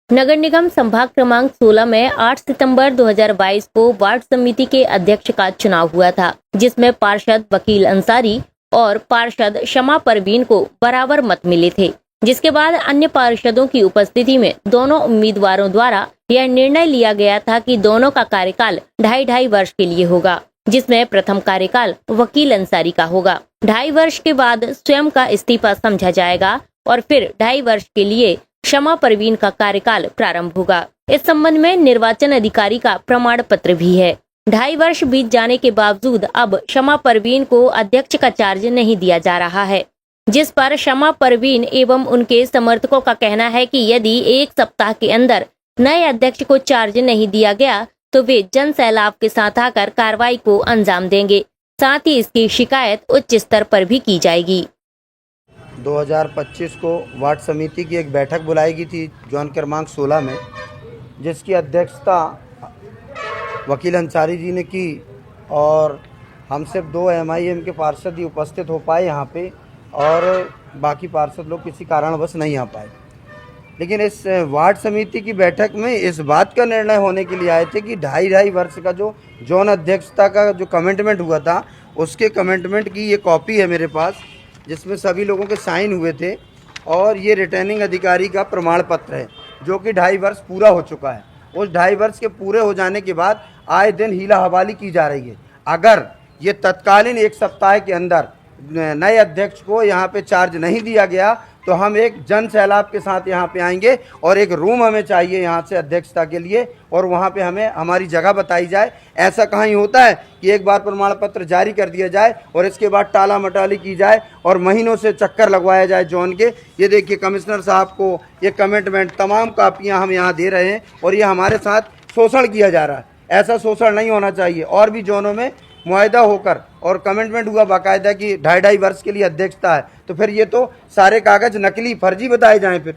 नगर निगम संभाग क्रमांक 16 में 8 सितंबर 2022 को वार्ड समिति के अध्यक्ष का चुनाव हुआ था, जिसमें पार्षद वकील अंसारी और पार्षद शमा परवीन को बराबर मत मिले थे। जिसके बाद अन्य पार्षदों की उपस्थिति में दोनों उम्मीदवारों द्वारा यह निर्णय लिया गया था कि दोनों का कार्यकाल 2.5 वर्ष के लिए होगा, जिसमें प्रथम कार्यकाल वकील अंसारी का होगा। 2.5 वर्ष के बाद स्वयं का इस्तीफा समझा जाएगा और फिर 2.5 वर्ष के लिए शमा परवीन का कार्यकाल प्रारंभ होगा। इस संबंध में निर्वाचन अधिकारी का प्रमाण पत्र भी है। 2.5 वर्ष बीत जाने के बावजूद अब शमा परवीन को अध्यक्ष का चार्ज नहीं दिया जा रहा है, जिस पर शमा परवीन एवं उनके समर्थकों का कहना है कि यदि 1 सप्ताह के अंदर नए अध्यक्ष को चार्ज नहीं दिया गया तो वे जन सैलाब के साथ आकर कार्रवाई को अंजाम देंगे। साथ ही इसकी शिकायत उच्च स्तर पर भी की जाएगी। 2025 को वार्ड समिति की एक बैठक बुलाई गई थी जोन क्रमांक 16 में, जिसकी अध्यक्षता वकील अंसारी जी ने की और हम सिर्फ 2 MIM के पार्षद ही उपस्थित हो पाए यहाँ पे और बाकी पार्षद लोग किसी कारणवश नहीं आ पाए। लेकिन इस वार्ड समिति की बैठक में इस बात का निर्णय होने के लिए आए थे कि 2.5 वर्ष का जो जोन अध्यक्षता का जो कमिटमेंट हुआ था, उसके कमिटमेंट की ये कॉपी है मेरे पास, जिसमें सभी लोगों के साइन हुए थे और ये रिटर्निंग अधिकारी का प्रमाण पत्र है, जो कि 2.5 वर्ष पूरा हो चुका है। उस 2.5 वर्ष के पूरे हो जाने के बाद आए दिन हीला हवाली की जा रही है। अगर ये तत्कालीन 1 सप्ताह के अंदर नए अध्यक्ष को यहाँ पे चार्ज नहीं दिया गया तो हम एक जन सैलाब के साथ यहाँ पे आएंगे और एक रूम हमें चाहिए यहाँ से अध्यक्षता के लिए और वहाँ पे हमें हमारी जगह बताई जाए। ऐसा कहीं होता है कि एक बार प्रमाण पत्र जारी कर दिया जाए और इसके बाद टाला मटाली की जाए और महीनों से चक्कर लगवाया जाए जोन के। ये देखिए कमिश्नर साहब को ये कमिटमेंट तमाम कापियाँ हम यहाँ दे रहे हैं और ये हमारे साथ शोषण किया जा रहा है। ऐसा शोषण नहीं होना चाहिए। और भी जोनों में मुआहदा होकर और कमिटमेंट हुआ बाकायदा कि 2.5 वर्ष के लिए अध्यक्षता है, तो फिर ये तो सारे कागज नकली फर्जी बताए जाएं। फिर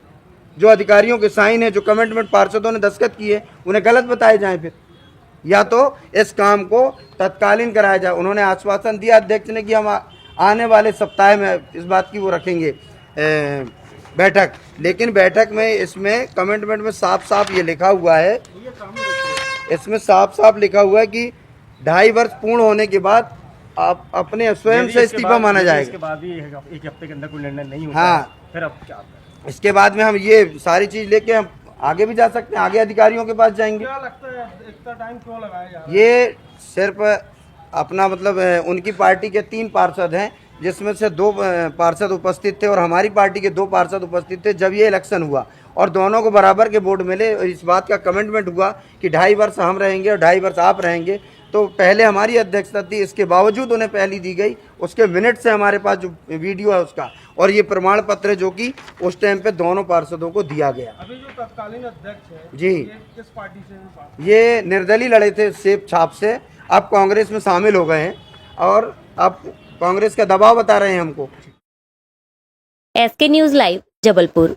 जो अधिकारियों के साइन है, जो कमिटमेंट पार्षदों ने दस्तखत किए, उन्हें गलत बताए जाएं। फिर या तो इस काम को तत्कालीन कराया जाए। उन्होंने आश्वासन दिया अध्यक्ष ने कि हम आने वाले सप्ताह में इस बात की वो रखेंगे बैठक, लेकिन बैठक में इसमें कमिटमेंट में साफ साफ ये लिखा हुआ है, इसमें साफ साफ लिखा हुआ है कि 2.5 वर्ष पूर्ण होने के बाद आप अपने स्वयं से इस्तीफा माना जाएगा। इसके बाद भी 1 हफ्ते के अंदर कोई निर्णय नहीं होता। हाँ, फिर अब क्या? इसके बाद में हम ये सारी चीज लेके हम आगे भी जा सकते हैं, आगे अधिकारियों के पास जाएंगे। क्या लगता है इतना टाइम क्यों लगाया जा रहा है? ये सिर्फ अपना मतलब उनकी पार्टी के 3 पार्षद हैं, जिसमें से 2 पार्षद उपस्थित थे और हमारी पार्टी के 2 पार्षद उपस्थित थे जब ये इलेक्शन हुआ और दोनों को बराबर के वोट मिले। इस बात का कमिटमेंट हुआ कि 2.5 वर्ष हम रहेंगे और 2.5 वर्ष आप रहेंगे। तो पहले हमारी अध्यक्षता थी, इसके बावजूद उन्हें पहली दी गई। उसके मिनट से हमारे पास जो वीडियो है उसका और ये प्रमाण पत्र जो कि उस टाइम पे दोनों पार्षदों को दिया गया। अभी जो तत्कालीन अध्यक्ष है जी, ये किस पार्टी से? ये निर्दलीय लड़े थे सेब छाप से, अब कांग्रेस में शामिल हो गए हैं और अब कांग्रेस का दबाव बता रहे हैं हमको। SK news live Jabalpur.